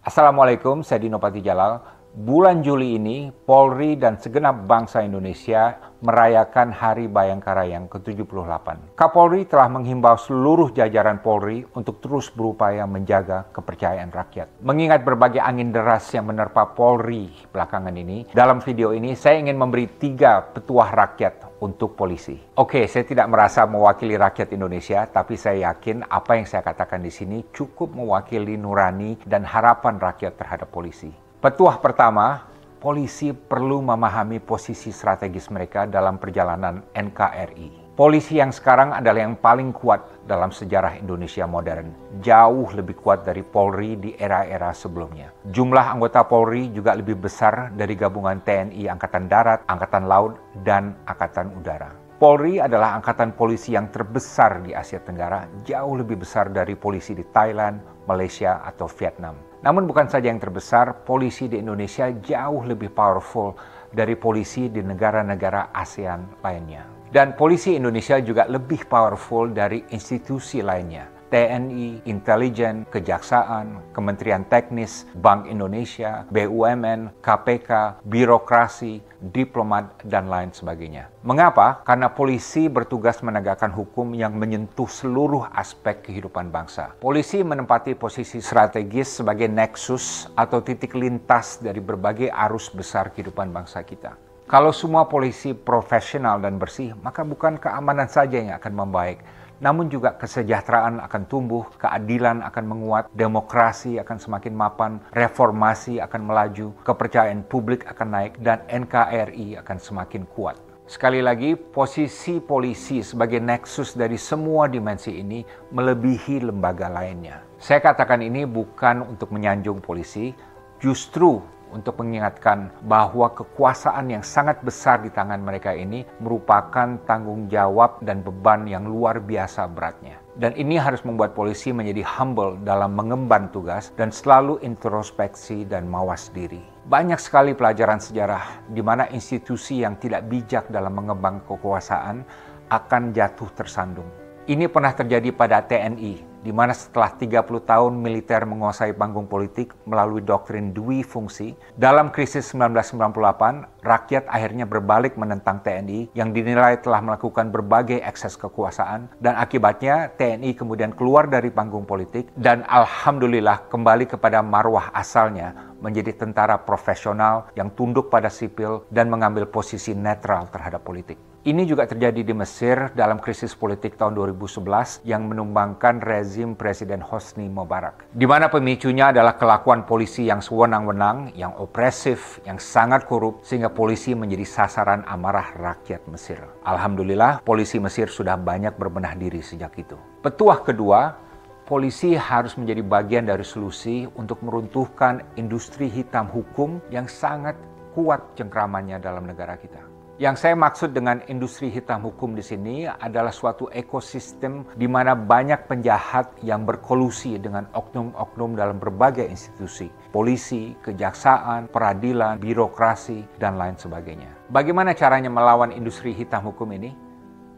Assalamualaikum, saya Dino Patijalal. Bulan Juli ini, Polri dan segenap bangsa Indonesia merayakan Hari Bayangkara yang ke-78. Kapolri telah menghimbau seluruh jajaran Polri untuk terus berupaya menjaga kepercayaan rakyat. Mengingat berbagai angin deras yang menerpa Polri belakangan ini, dalam video ini saya ingin memberi 3 petuah rakyat untuk polisi. Oke, saya tidak merasa mewakili rakyat Indonesia, tapi saya yakin apa yang saya katakan di sini cukup mewakili nurani dan harapan rakyat terhadap polisi. Petuah pertama, polisi perlu memahami posisi strategis mereka dalam perjalanan NKRI. Polisi yang sekarang adalah yang paling kuat dalam sejarah Indonesia modern. Jauh lebih kuat dari Polri di era-era sebelumnya. Jumlah anggota Polri juga lebih besar dari gabungan TNI Angkatan Darat, Angkatan Laut, dan Angkatan Udara. Polri adalah angkatan polisi yang terbesar di Asia Tenggara, jauh lebih besar dari polisi di Thailand, Malaysia, atau Vietnam. Namun bukan saja yang terbesar, polisi di Indonesia jauh lebih powerful dari polisi di negara-negara ASEAN lainnya. Dan polisi Indonesia juga lebih powerful dari institusi lainnya. TNI, intelijen, kejaksaan, Kementerian Teknis, Bank Indonesia, BUMN, KPK, birokrasi, diplomat, dan lain sebagainya. Mengapa? Karena polisi bertugas menegakkan hukum yang menyentuh seluruh aspek kehidupan bangsa. Polisi menempati posisi strategis sebagai nexus atau titik lintas dari berbagai arus besar kehidupan bangsa kita. Kalau semua polisi profesional dan bersih, maka bukan keamanan saja yang akan membaik, namun juga kesejahteraan akan tumbuh, keadilan akan menguat, demokrasi akan semakin mapan, reformasi akan melaju, kepercayaan publik akan naik, dan NKRI akan semakin kuat. Sekali lagi, posisi polisi sebagai nexus dari semua dimensi ini melebihi lembaga lainnya. Saya katakan ini bukan untuk menyanjung polisi, justru untuk mengingatkan bahwa kekuasaan yang sangat besar di tangan mereka ini merupakan tanggung jawab dan beban yang luar biasa beratnya. Dan ini harus membuat polisi menjadi humble dalam mengemban tugas dan selalu introspeksi dan mawas diri. Banyak sekali pelajaran sejarah di mana institusi yang tidak bijak dalam mengembang kekuasaan akan jatuh tersandung. Ini pernah terjadi pada TNI, di mana setelah 30 tahun militer menguasai panggung politik melalui doktrin dui fungsi, dalam krisis 1998, rakyat akhirnya berbalik menentang TNI yang dinilai telah melakukan berbagai ekses kekuasaan, dan akibatnya TNI kemudian keluar dari panggung politik dan alhamdulillah kembali kepada marwah asalnya menjadi tentara profesional yang tunduk pada sipil dan mengambil posisi netral terhadap politik. Ini juga terjadi di Mesir dalam krisis politik tahun 2011 yang menumbangkan rezim Presiden Hosni Mubarak. Di mana pemicunya adalah kelakuan polisi yang sewenang-wenang, yang opresif, yang sangat korup, sehingga polisi menjadi sasaran amarah rakyat Mesir. Alhamdulillah, polisi Mesir sudah banyak berbenah diri sejak itu. Petuah kedua, polisi harus menjadi bagian dari solusi untuk meruntuhkan industri hitam hukum yang sangat kuat cengkramannya dalam negara kita. Yang saya maksud dengan industri hitam hukum di sini adalah suatu ekosistem di mana banyak penjahat yang berkolusi dengan oknum-oknum dalam berbagai institusi. Polisi, kejaksaan, peradilan, birokrasi, dan lain sebagainya. Bagaimana caranya melawan industri hitam hukum ini?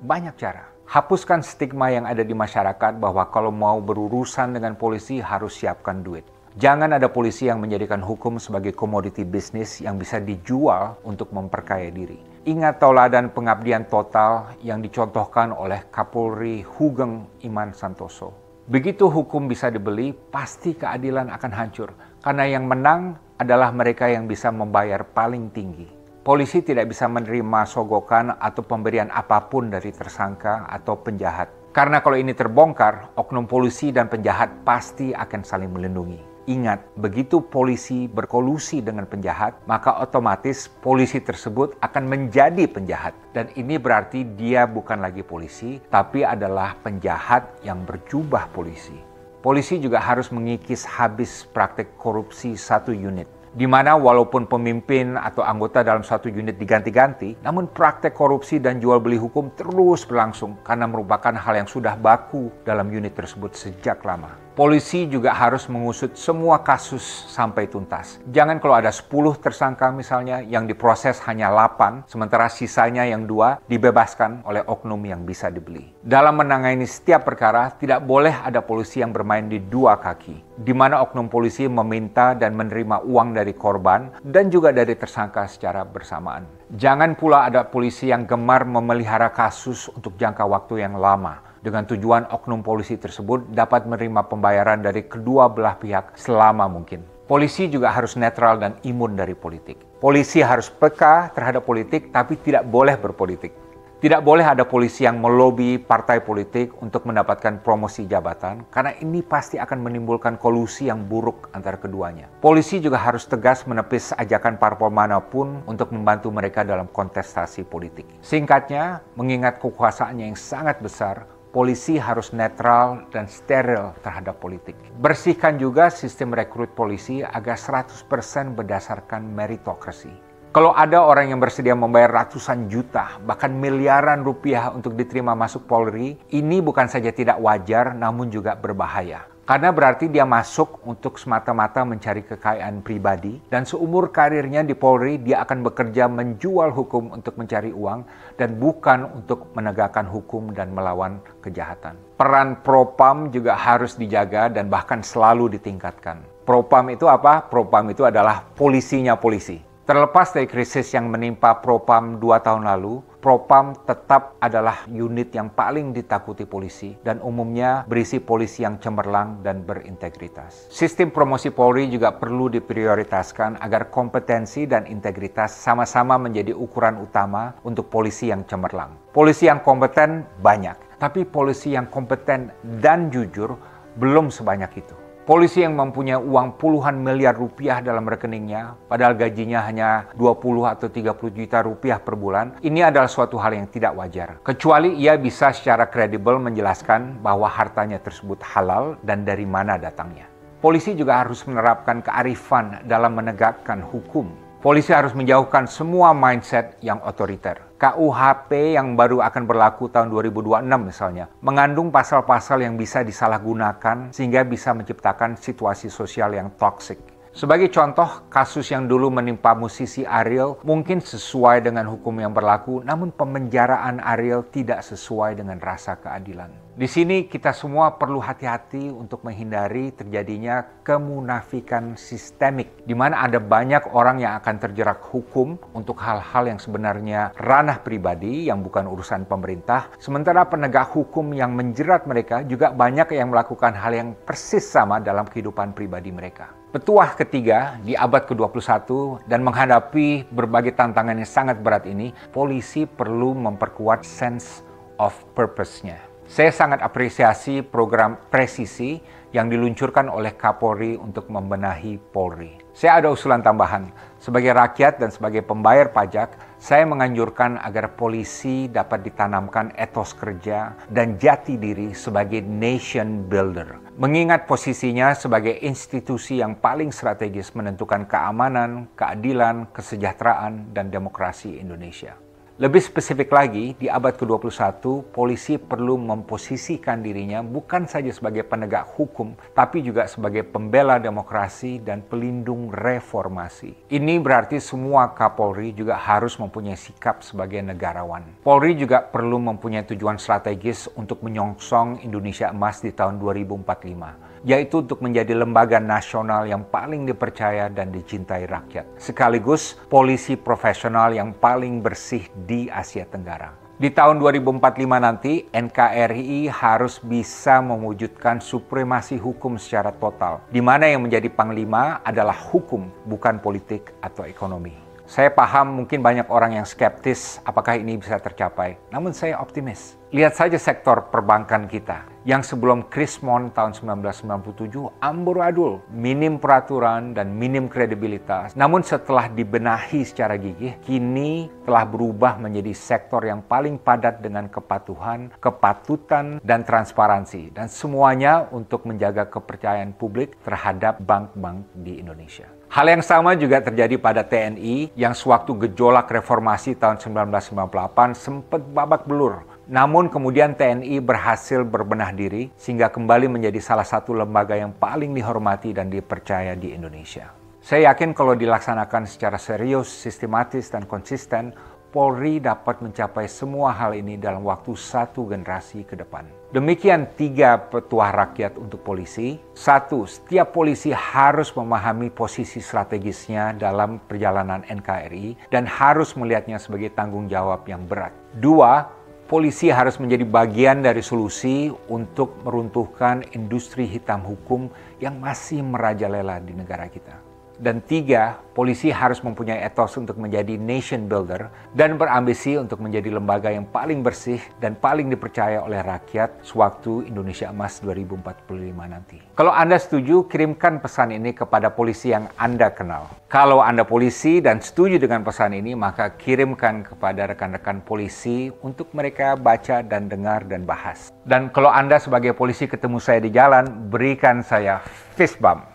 Banyak cara. Hapuskan stigma yang ada di masyarakat bahwa kalau mau berurusan dengan polisi harus siapkan duit. Jangan ada polisi yang menjadikan hukum sebagai komoditi bisnis yang bisa dijual untuk memperkaya diri. Ingat tauladan pengabdian total yang dicontohkan oleh Kapolri Hugeng Iman Santoso. Begitu hukum bisa dibeli, pasti keadilan akan hancur. Karena yang menang adalah mereka yang bisa membayar paling tinggi. Polisi tidak bisa menerima sogokan atau pemberian apapun dari tersangka atau penjahat. Karena kalau ini terbongkar, oknum polisi dan penjahat pasti akan saling melindungi. Ingat, begitu polisi berkolusi dengan penjahat, maka otomatis polisi tersebut akan menjadi penjahat. Dan ini berarti dia bukan lagi polisi, tapi adalah penjahat yang berjubah polisi. Polisi juga harus mengikis habis praktik korupsi satu unit. Di mana walaupun pemimpin atau anggota dalam satu unit diganti-ganti, namun praktek korupsi dan jual beli hukum terus berlangsung karena merupakan hal yang sudah baku dalam unit tersebut sejak lama. Polisi juga harus mengusut semua kasus sampai tuntas. Jangan kalau ada 10 tersangka misalnya yang diproses hanya 8, sementara sisanya yang 2 dibebaskan oleh oknum yang bisa dibeli. Dalam menangani setiap perkara, tidak boleh ada polisi yang bermain di dua kaki, di mana oknum polisi meminta dan menerima uang dari korban dan juga dari tersangka secara bersamaan. Jangan pula ada polisi yang gemar memelihara kasus untuk jangka waktu yang lama, dengan tujuan oknum polisi tersebut dapat menerima pembayaran dari kedua belah pihak selama mungkin. Polisi juga harus netral dan imun dari politik. Polisi harus peka terhadap politik, tapi tidak boleh berpolitik. Tidak boleh ada polisi yang melobi partai politik untuk mendapatkan promosi jabatan, karena ini pasti akan menimbulkan kolusi yang buruk antara keduanya. Polisi juga harus tegas menepis ajakan parpol manapun untuk membantu mereka dalam kontestasi politik. Singkatnya, mengingat kekuasaannya yang sangat besar, polisi harus netral dan steril terhadap politik. Bersihkan juga sistem rekrut polisi agar 100% berdasarkan meritokrasi. Kalau ada orang yang bersedia membayar ratusan juta, bahkan miliaran rupiah untuk diterima masuk Polri, ini bukan saja tidak wajar, namun juga berbahaya. Karena berarti dia masuk untuk semata-mata mencari kekayaan pribadi, dan seumur karirnya di Polri, dia akan bekerja menjual hukum untuk mencari uang, dan bukan untuk menegakkan hukum dan melawan kejahatan. Peran Propam juga harus dijaga dan bahkan selalu ditingkatkan. Propam itu apa? Propam itu adalah polisinya polisi. Terlepas dari krisis yang menimpa Propam 2 tahun lalu, Propam tetap adalah unit yang paling ditakuti polisi dan umumnya berisi polisi yang cemerlang dan berintegritas. Sistem promosi Polri juga perlu diprioritaskan agar kompetensi dan integritas sama-sama menjadi ukuran utama untuk polisi yang cemerlang. Polisi yang kompeten banyak, tapi polisi yang kompeten dan jujur belum sebanyak itu. Polisi yang mempunyai uang puluhan miliar rupiah dalam rekeningnya, padahal gajinya hanya 20 atau 30 juta rupiah per bulan, ini adalah suatu hal yang tidak wajar. Kecuali ia bisa secara kredibel menjelaskan bahwa hartanya tersebut halal dan dari mana datangnya. Polisi juga harus menerapkan kearifan dalam menegakkan hukum. Polisi harus menjauhkan semua mindset yang otoriter. KUHP yang baru akan berlaku tahun 2026 misalnya, mengandung pasal-pasal yang bisa disalahgunakan sehingga bisa menciptakan situasi sosial yang toksik. Sebagai contoh, kasus yang dulu menimpa musisi Ariel mungkin sesuai dengan hukum yang berlaku, namun pemenjaraan Ariel tidak sesuai dengan rasa keadilan. Di sini kita semua perlu hati-hati untuk menghindari terjadinya kemunafikan sistemik, di mana ada banyak orang yang akan terjerat hukum untuk hal-hal yang sebenarnya ranah pribadi yang bukan urusan pemerintah, sementara penegak hukum yang menjerat mereka juga banyak yang melakukan hal yang persis sama dalam kehidupan pribadi mereka. Petuah ketiga di abad ke-21 dan menghadapi berbagai tantangan yang sangat berat ini, polisi perlu memperkuat sense of purpose-nya. Saya sangat apresiasi program presisi yang diluncurkan oleh Kapolri untuk membenahi Polri. Saya ada usulan tambahan. Sebagai rakyat dan sebagai pembayar pajak, saya menganjurkan agar polisi dapat ditanamkan etos kerja dan jati diri sebagai nation builder. Mengingat posisinya sebagai institusi yang paling strategis menentukan keamanan, keadilan, kesejahteraan, dan demokrasi Indonesia. Lebih spesifik lagi, di abad ke-21, polisi perlu memposisikan dirinya bukan saja sebagai penegak hukum, tapi juga sebagai pembela demokrasi dan pelindung reformasi. Ini berarti semua Kapolri juga harus mempunyai sikap sebagai negarawan. Polri juga perlu mempunyai tujuan strategis untuk menyongsong Indonesia Emas di tahun 2045. Yaitu untuk menjadi lembaga nasional yang paling dipercaya dan dicintai rakyat. Sekaligus polisi profesional yang paling bersih di Asia Tenggara. Di tahun 2045 nanti, NKRI harus bisa mewujudkan supremasi hukum secara total, di mana yang menjadi panglima adalah hukum, bukan politik atau ekonomi. Saya paham mungkin banyak orang yang skeptis apakah ini bisa tercapai, namun saya optimis. Lihat saja sektor perbankan kita, yang sebelum Krismon tahun 1997 amburadul, minim peraturan dan minim kredibilitas. Namun setelah dibenahi secara gigih, kini telah berubah menjadi sektor yang paling padat dengan kepatuhan, kepatutan, dan transparansi. Dan semuanya untuk menjaga kepercayaan publik terhadap bank-bank di Indonesia. Hal yang sama juga terjadi pada TNI yang sewaktu gejolak reformasi tahun 1998 sempat babak belur, Namun kemudian TNI berhasil berbenah diri sehingga kembali menjadi salah satu lembaga yang paling dihormati dan dipercaya di Indonesia. Saya yakin kalau dilaksanakan secara serius, sistematis, dan konsisten, Polri dapat mencapai semua hal ini dalam waktu satu generasi ke depan. Demikian 3 petuah rakyat untuk polisi. 1. Setiap polisi harus memahami posisi strategisnya dalam perjalanan NKRI dan harus melihatnya sebagai tanggung jawab yang berat. 2. Polisi harus menjadi bagian dari solusi untuk meruntuhkan industri hitam hukum yang masih merajalela di negara kita. Dan 3, polisi harus mempunyai etos untuk menjadi nation builder dan berambisi untuk menjadi lembaga yang paling bersih dan paling dipercaya oleh rakyat sewaktu Indonesia Emas 2045 nanti. Kalau Anda setuju, kirimkan pesan ini kepada polisi yang Anda kenal. Kalau Anda polisi dan setuju dengan pesan ini, maka kirimkan kepada rekan-rekan polisi untuk mereka baca dan dengar dan bahas. Dan kalau Anda sebagai polisi ketemu saya di jalan, berikan saya fist bump.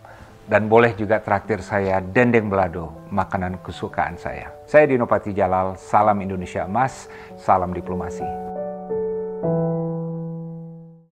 Dan boleh juga traktir saya dendeng belado, makanan kesukaan saya. Saya Dino Patijalal, salam Indonesia Emas, salam diplomasi.